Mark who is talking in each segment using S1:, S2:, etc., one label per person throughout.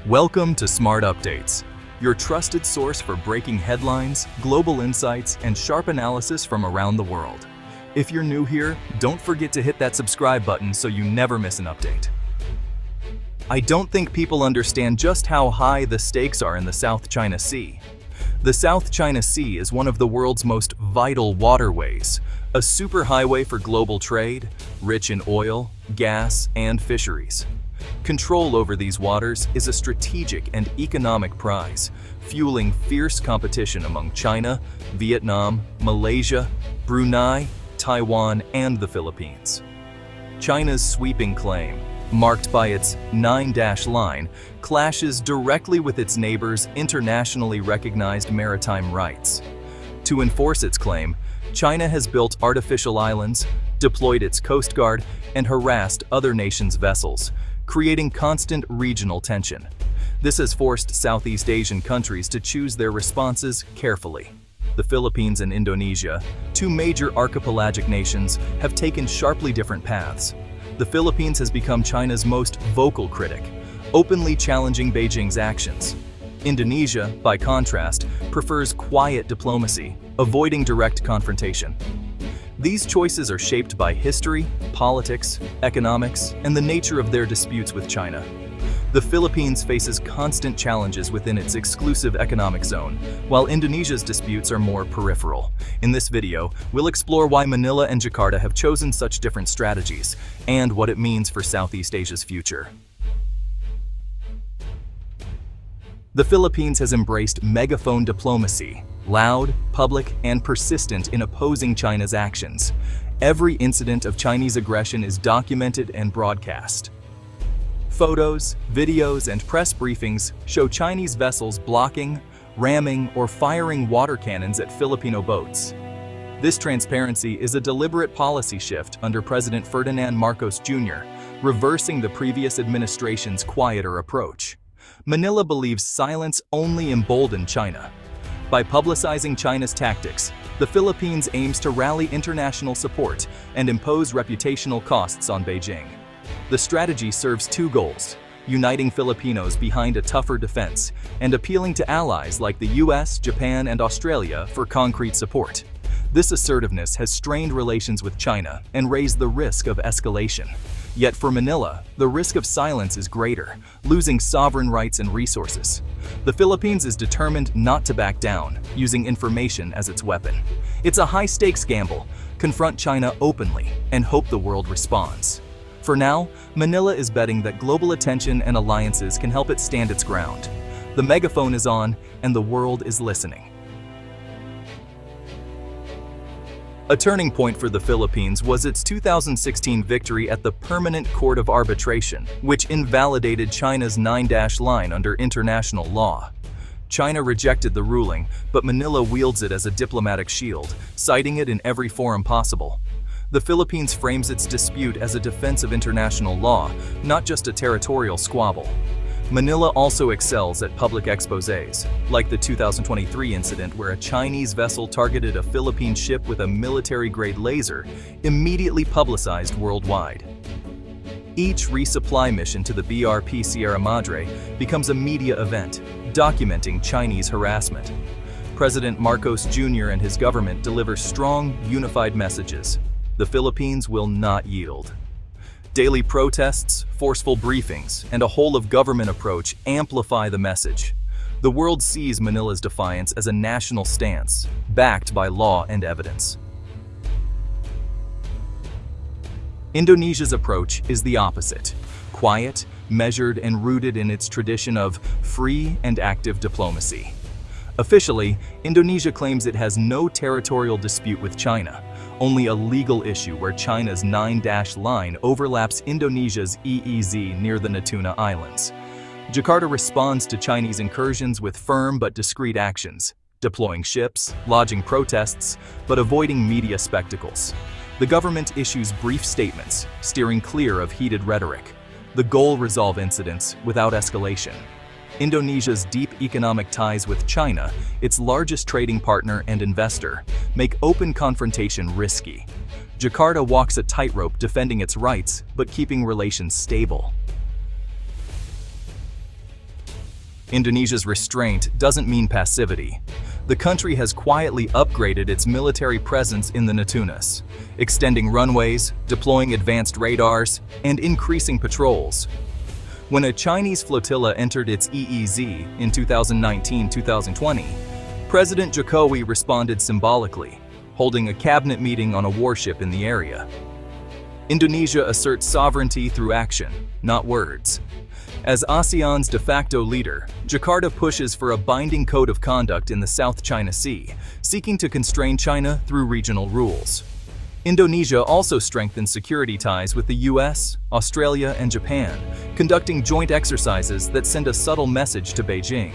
S1: Welcome to Smart Updates, your trusted source for breaking headlines, global insights, and sharp analysis from around the world. If you're new here, don't forget to hit that subscribe button so you never miss an update. I don't think people understand just how high the stakes are in the South China Sea. The South China Sea is one of the world's most vital waterways, a superhighway for global trade, rich in oil, gas, and fisheries. Control over these waters is a strategic and economic prize, fueling fierce competition among China, Vietnam, Malaysia, Brunei, Taiwan, and the Philippines. China's sweeping claim, marked by its 9-dash line, clashes directly with its neighbors' internationally recognized maritime rights. To enforce its claim, China has built artificial islands, deployed its coast guard, and harassed other nations' vessels, creating constant regional tension. This has forced Southeast Asian countries to choose their responses carefully. The Philippines and Indonesia, two major archipelagic nations, have taken sharply different paths. The Philippines has become China's most vocal critic, openly challenging Beijing's actions. Indonesia, by contrast, prefers quiet diplomacy, avoiding direct confrontation. These choices are shaped by history, politics, economics, and the nature of their disputes with China. The Philippines faces constant challenges within its exclusive economic zone, while Indonesia's disputes are more peripheral. In this video, we'll explore why Manila and Jakarta have chosen such different strategies, and what it means for Southeast Asia's future. The Philippines has embraced megaphone diplomacy, loud, public, and persistent in opposing China's actions. Every incident of Chinese aggression is documented and broadcast. Photos, videos, and press briefings show Chinese vessels blocking, ramming, or firing water cannons at Filipino boats. This transparency is a deliberate policy shift under President Ferdinand Marcos Jr., reversing the previous administration's quieter approach. Manila believes silence only emboldened China. By publicizing China's tactics, the Philippines aims to rally international support and impose reputational costs on Beijing. The strategy serves two goals: uniting Filipinos behind a tougher defense and appealing to allies like the US, Japan, and Australia for concrete support. This assertiveness has strained relations with China and raised the risk of escalation. Yet for Manila, the risk of silence is greater, losing sovereign rights and resources. The Philippines is determined not to back down, using information as its weapon. It's a high-stakes gamble: confront China openly and hope the world responds. For now, Manila is betting that global attention and alliances can help it stand its ground. The megaphone is on, and the world is listening. A turning point for the Philippines was its 2016 victory at the Permanent Court of Arbitration, which invalidated China's 9-dash line under international law. China rejected the ruling, but Manila wields it as a diplomatic shield, citing it in every forum possible. The Philippines frames its dispute as a defense of international law, not just a territorial squabble. Manila also excels at public exposés, like the 2023 incident where a Chinese vessel targeted a Philippine ship with a military-grade laser, immediately publicized worldwide. Each resupply mission to the BRP Sierra Madre becomes a media event, documenting Chinese harassment. President Marcos Jr. and his government deliver strong, unified messages. The Philippines will not yield. Daily protests, forceful briefings, and a whole-of-government approach amplify the message. The world sees Manila's defiance as a national stance, backed by law and evidence. Indonesia's approach is the opposite: quiet, measured, and rooted in its tradition of free and active diplomacy. Officially, Indonesia claims it has no territorial dispute with China, only a legal issue where China's 9-dash line overlaps Indonesia's EEZ near the Natuna Islands. Jakarta responds to Chinese incursions with firm but discreet actions, deploying ships, lodging protests, but avoiding media spectacles. The government issues brief statements, steering clear of heated rhetoric. The goal: resolve incidents without escalation. Indonesia's deep economic ties with China, its largest trading partner and investor, make open confrontation risky. Jakarta walks a tightrope defending its rights but keeping relations stable. Indonesia's restraint doesn't mean passivity. The country has quietly upgraded its military presence in the Natunas, extending runways, deploying advanced radars, and increasing patrols. When a Chinese flotilla entered its EEZ in 2019-2020, President Jokowi responded symbolically, holding a cabinet meeting on a warship in the area. Indonesia asserts sovereignty through action, not words. As ASEAN's de facto leader, Jakarta pushes for a binding code of conduct in the South China Sea, seeking to constrain China through regional rules. Indonesia also strengthens security ties with the US, Australia, and Japan, conducting joint exercises that send a subtle message to Beijing.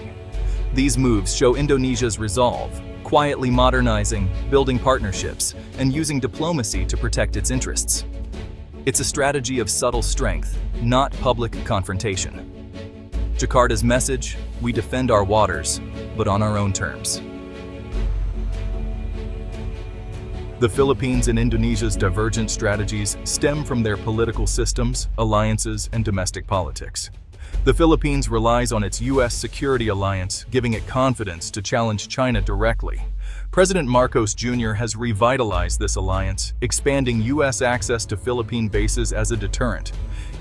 S1: These moves show Indonesia's resolve, quietly modernizing, building partnerships, and using diplomacy to protect its interests. It's a strategy of subtle strength, not public confrontation. Jakarta's message: we defend our waters, but on our own terms. The Philippines and Indonesia's divergent strategies stem from their political systems, alliances, and domestic politics. The Philippines relies on its U.S. security alliance, giving it confidence to challenge China directly. President Marcos Jr. has revitalized this alliance, expanding U.S. access to Philippine bases as a deterrent.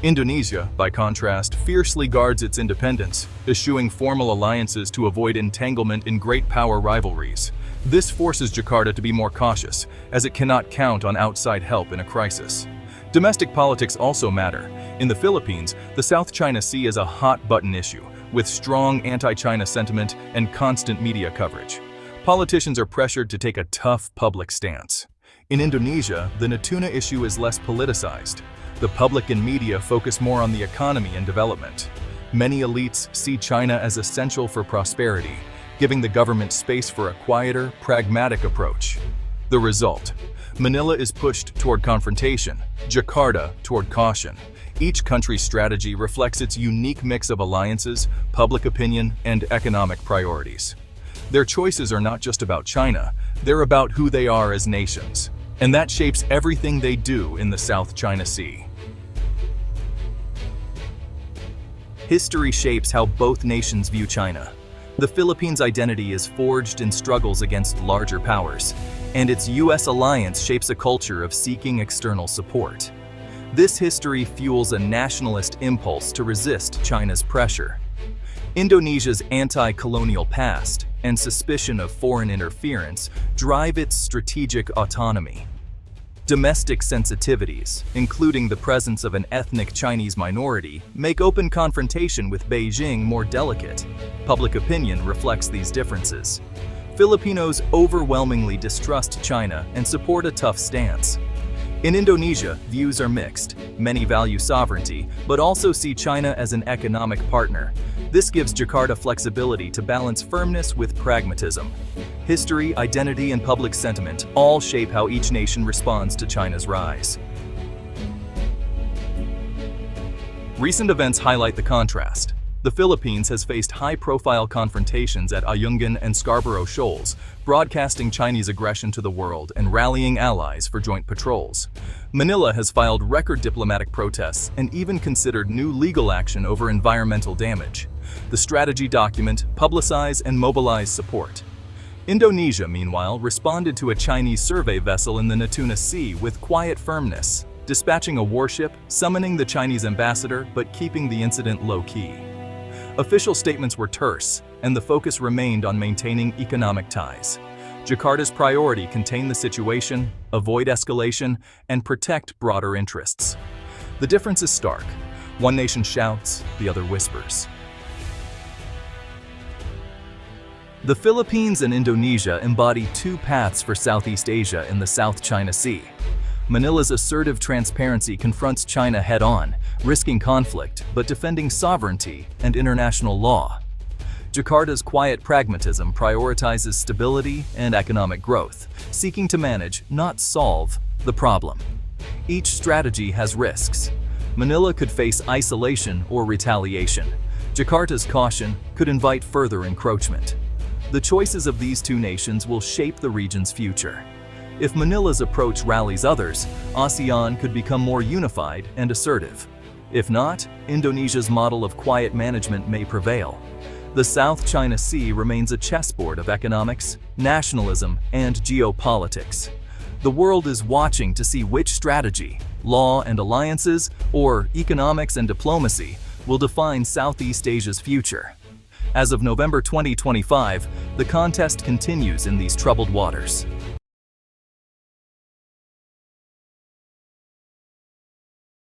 S1: Indonesia, by contrast, fiercely guards its independence, eschewing formal alliances to avoid entanglement in great power rivalries. This forces Jakarta to be more cautious, as it cannot count on outside help in a crisis. Domestic politics also matter. In the Philippines, the South China Sea is a hot-button issue, with strong anti-China sentiment and constant media coverage. Politicians are pressured to take a tough public stance. In Indonesia, the Natuna issue is less politicized. The public and media focus more on the economy and development. Many elites see China as essential for prosperity, giving the government space for a quieter, pragmatic approach. The result: Manila is pushed toward confrontation, Jakarta toward caution. Each country's strategy reflects its unique mix of alliances, public opinion, and economic priorities. Their choices are not just about China, they're about who they are as nations. And that shapes everything they do in the South China Sea. History shapes how both nations view China. The Philippines' identity is forged in struggles against larger powers, and its U.S. alliance shapes a culture of seeking external support. This history fuels a nationalist impulse to resist China's pressure. Indonesia's anti-colonial past and suspicion of foreign interference drive its strategic autonomy. Domestic sensitivities, including the presence of an ethnic Chinese minority, make open confrontation with Beijing more delicate. Public opinion reflects these differences. Filipinos overwhelmingly distrust China and support a tough stance. In Indonesia, views are mixed. Many value sovereignty, but also see China as an economic partner. This gives Jakarta flexibility to balance firmness with pragmatism. History, identity, and public sentiment all shape how each nation responds to China's rise. Recent events highlight the contrast. The Philippines has faced high-profile confrontations at Ayungin and Scarborough Shoals, broadcasting Chinese aggression to the world and rallying allies for joint patrols. Manila has filed record diplomatic protests and even considered new legal action over environmental damage. The strategy document publicize and mobilize support. Indonesia, meanwhile, responded to a Chinese survey vessel in the Natuna Sea with quiet firmness, dispatching a warship, summoning the Chinese ambassador, but keeping the incident low-key. Official statements were terse, and the focus remained on maintaining economic ties. Jakarta's priority: contain the situation, avoid escalation, and protect broader interests. The difference is stark. One nation shouts, the other whispers. The Philippines and Indonesia embody two paths for Southeast Asia in the South China Sea. Manila's assertive transparency confronts China head-on, risking conflict but defending sovereignty and international law. Jakarta's quiet pragmatism prioritizes stability and economic growth, seeking to manage, not solve, the problem. Each strategy has risks. Manila could face isolation or retaliation. Jakarta's caution could invite further encroachment. The choices of these two nations will shape the region's future. If Manila's approach rallies others, ASEAN could become more unified and assertive. If not, Indonesia's model of quiet management may prevail. The South China Sea remains a chessboard of economics, nationalism, and geopolitics. The world is watching to see which strategy, law and alliances, or economics and diplomacy will define Southeast Asia's future. As of November 2025, the contest continues in these troubled waters.